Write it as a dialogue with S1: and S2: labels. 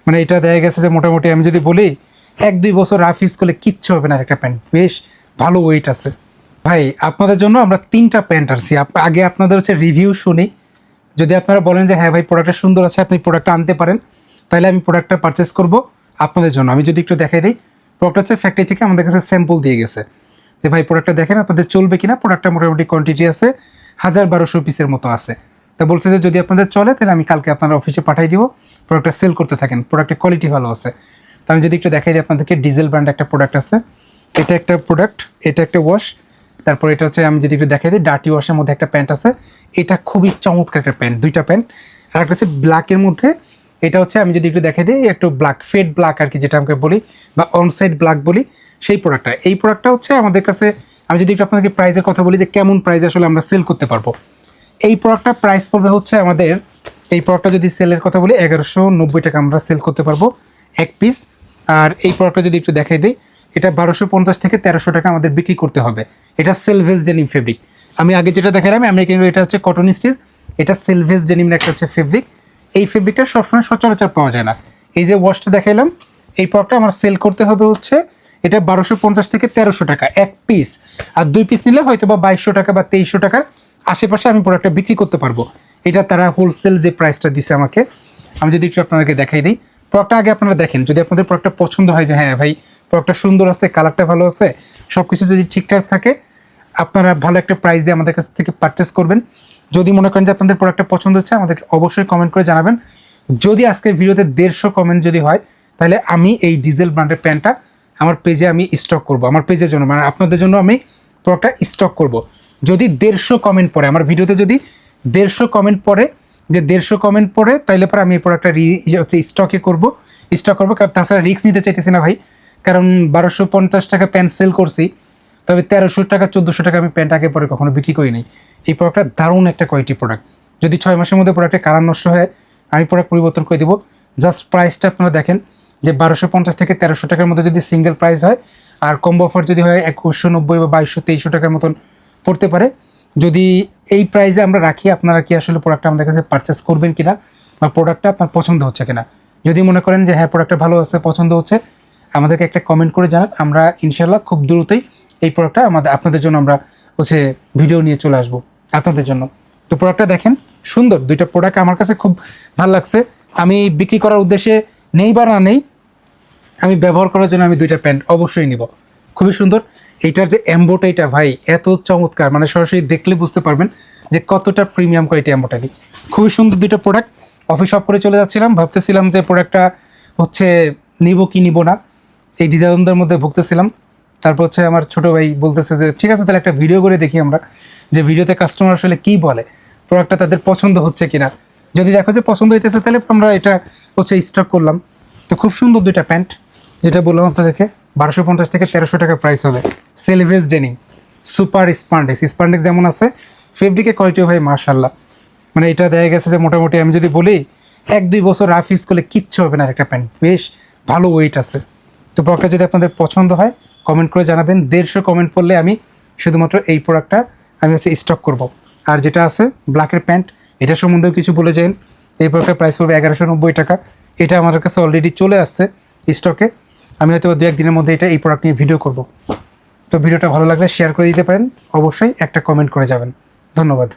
S1: মানে এটা দেখা গেছে যে মোটামুটি আমি যদি বলি 1-2 বছর রাফ ইউজ করলে কিচ্ছু হবে না একটা প্যান্ট, বেশ ভালো ওয়েট আছে। ভাই আপনাদের জন্য আমরা 3টা প্যান্ট আনছি, আগে আপনাদের হচ্ছে রিভিউ শুনি। যদি আপনারা বলেন যে হ্যাঁ ভাই প্রোডাক্টটা সুন্দর আছে, আপনি প্রোডাক্টটা আনতে পারেন, তাহলে আমি প্রোডাক্টটা পারচেস করব আপনাদের জন্য। আমি যদি একটু দেখাই দিই, প্রোডাক্ট হচ্ছে ফ্যাক্টরি থেকে আমাদের কাছে স্যাম্পল দিয়ে গেছে যে ভাই প্রোডাক্টটা দেখেন আপনাদের চলবে কিনা। প্রোডাক্টটা মোটামুটি কোয়ান্টিটি আছে 1000-1200 পিসের মতো আছে। তা বলছে যে যদি আপনাদের চলে তাহলে আমি কালকে আপনার অফিসে পাঠিয়ে দিব, প্রোডাক্টটা সেল করতে থাকেন, প্রোডাক্টের কোয়ালিটি ভালো আছে। তো আমি যদি একটু দেখাই দিই আপনাদেরকে, ডিজেল ব্র্যান্ড একটা প্রোডাক্ট আছে, এটা একটা প্রোডাক্ট, এটা একটা ওয়াশ। তারপর এটা হচ্ছে আমি যদি একটু দেখাই দিই, ডার্টি ওয়াশের মধ্যে একটা প্যান্ট আছে, এটা খুবই চমৎকার একটা প্যান্ট, 2টা প্যান্ট। আর একটা হচ্ছে ব্ল্যাকের মধ্যে, এটা হচ্ছে আমি যদি একটু দেখাই দিই একটু ব্ল্যাক, ফেড ব্ল্যাক আর কি, যেটা আমাকে বলি বা অনসাইড ব্ল্যাক বলি, সেই প্রোডাক্টটা। এই প্রোডাক্টটা হচ্ছে আমাদের কাছে, আমি যদি একটু আপনাদেরকে প্রাইসের কথা বলি যে কেমন প্রাইস আসলে আমরা সেল করতে পারবো। এই প্রোডাক্টটা প্রাইস পড়বে হচ্ছে আমাদের, এই প্রোডাক্টটা যদি সেলের কথা বলি 1190 টাকা আমরা সেল করতে পারবো এক পিস। আর এই প্রোডাক্টটা যদি একটু দেখাই দিই, এটা 1250 থেকে 1300 টাকা আমাদের বিক্রি করতে হবে। এটা সেলভেজ ডেনিম ফেব্রিক। আমি আগে যেটা দেখালাম আমেরিকান, এটা হচ্ছে কটন স্টিচ, এটা সেলভেজ ডেনিমের একটা হচ্ছে ফেব্রিক। এই ফেব্রিকটা সবসময় সচরাচর পাওয়া যায় না। এই যে ওয়াশটা দেখাইলাম, এই প্রোডাক্টটা আমার সেল করতে হবে হচ্ছে এটা 1250 থেকে 1300 টাকা এক পিস। আর 2 পিস নিলে হয়তো বা 2200 টাকা বা 2300 টাকার আশেপাশে আমি প্রোডাক্টটা বিক্রি করতে পারবো। এটা তারা হোলসেল যে প্রাইসটা দিছে আমাকে। আমি যদি একটু আপনাদেরকে দেখাই দিই, প্রোডাক্টটা আগে আপনারা দেখেন, যদি আপনাদের প্রোডাক্টটা পছন্দ হয় যে হ্যাঁ ভাই প্রোডাক্টটা সুন্দর আছে, কালারটা ভালো আছে, সব কিছু যদি ঠিকঠাক থাকে, আপনারা ভালো একটা প্রাইস দিয়ে আমাদের কাছ থেকে পারচেস করবেন। যদি মনে করেন যে আপনাদের প্রোডাক্টটা পছন্দ হচ্ছে, আমাদেরকে অবশ্যই কমেন্ট করে জানাবেন। যদি আজকের ভিডিওতে 150 কমেন্ট যদি হয়, তাহলে আমি এই ডিজেল ব্র্যান্ডের প্যান্টটা আমার পেজে আমি স্টক করব, আমার পেজের জন্য, মানে আপনাদের জন্য আমি প্রোডাক্টটা স্টক করব। যদি 150 কমেন্ট পড়ে আমার ভিডিওতে, যদি 150 কমেন্ট পড়ে, যে 150 কমেন্ট পড়ে, তাইলে পরে আমি এই প্রোডাক্টটা হচ্ছে স্টক করবো। কারণ তাছাড়া রিস্ক নিতে চাইতেছি না ভাই, কারণ 1250 টাকা প্যান্ট সেল করছি, তবে 1300 টাকা 1400 টাকা আমি প্যান্ট আগে পরে কখনো বিক্রি করি নাই। এই প্রোডাক্টটা দারুণ একটা কোয়ালিটি প্রোডাক্ট। যদি 6 মাসের মধ্যে প্রোডাক্টের কালার নষ্ট হয়, আমি প্রোডাক্ট পরিবর্তন করে দেবো। জাস্ট প্রাইসটা আপনারা দেখেন যে 1250 থেকে 1300 টাকার মধ্যে যদি সিঙ্গেল প্রাইস হয়, আর কম্বো অফার যদি হয় 2190 বা 2200-2300 টাকার মতন পড়তে পারে। যদি এই প্রাইসে আমরা রাখি, আপনারা কি আসলে প্রোডাক্টটা আমাদের কাছে পারচেস করবেন কিনা, বা প্রোডাক্টটা আপনার পছন্দ হচ্ছে কিনা। যদি মনে করেন যে হ্যাঁ প্রোডাক্টটা ভালো আছে, পছন্দ হচ্ছে, আমাদেরকে একটা কমেন্ট করে জানান। আমরা ইনশাল্লাহ খুব দ্রুতই এই প্রোডাক্টটা আপনাদের জন্য আমরা হচ্ছে ভিডিও নিয়ে চলে আসবো আপনাদের জন্য। তো প্রোডাক্টটা দেখেন, সুন্দর 2টা প্রোডাক্ট আমার কাছে খুব ভালো লাগছে। আমি বিক্রি করার উদ্দেশ্যে নেই বা না নেই, আমি ব্যবহার করার জন্য আমি 2টা প্যান্ট অবশ্যই নিব। খুবই সুন্দর। এইটার যে এম্বোটারিটা ভাই এত চমৎকার, মানে সরাসরি দেখলে বুঝতে পারবেন যে কতটা প্রিমিয়াম কোয়ালিটি এম্বোটারি। খুবই সুন্দর 2টা প্রোডাক্ট। অফিস অফ করে চলে যাচ্ছিলাম, ভাবতেছিলাম যে প্রোডাক্টটা হচ্ছে নিব কি নিব না, এই দ্বিধাদ্বন্দ্বের মধ্যে ভুগতেছিলাম। তারপর হচ্ছে আমার ছোটো ভাই বলতেছে যে ঠিক আছে তাহলে একটা ভিডিও করে দেখি আমরা, যে ভিডিওতে কাস্টমার আসলে কী বলে, প্রোডাক্টটা তাদের পছন্দ হচ্ছে কিনা। যদি দেখো যে পছন্দ হইতেছে, তাহলে আমরা এটা হচ্ছে স্টক করলাম। তো খুব সুন্দর 2টা প্যান্ট, যেটা বললাম আপনাদেরকে 1250 থেকে 1300 টাকা প্রাইস হবে। সেলভেজ ডেনিম, সুপার স্পান্ডেক্স যেমন আছে, ফেব্রিকের কোয়ালিটিও ভাই মার্শাল্লাহ। মানে এটা দেখা গেছে যে মোটামুটি আমি যদি বলি 1-2 বছর রাফ ইউজ করলে কিচ্ছু হবে না একটা প্যান্ট, বেশ ভালো ওয়েট আছে। তো প্রোডাক্টটা যদি আপনাদের পছন্দ হয় কমেন্ট করে জানাবেন। 150 কমেন্ট করলে আমি শুধুমাত্র এই প্রোডাক্টটা আমি হচ্ছে স্টক করব। আর যেটা আছে ব্ল্যাকের প্যান্ট, এটা সম্বন্ধেও কিছু বলে যান। এই প্রোডাক্টের প্রাইস পড়বে 1190 টাকা। এটা আমার কাছে অলরেডি চলে আসছে স্টকে। আমি হয়তো 2-1 দিনের মধ্যে এই প্রোডাক্ট নিয়ে ভিডিও করব। তো ভিডিওটা ভালো লাগলে শেয়ার করে দিতে পারেন, অবশ্যই একটা কমেন্ট করে যাবেন। ধন্যবাদ।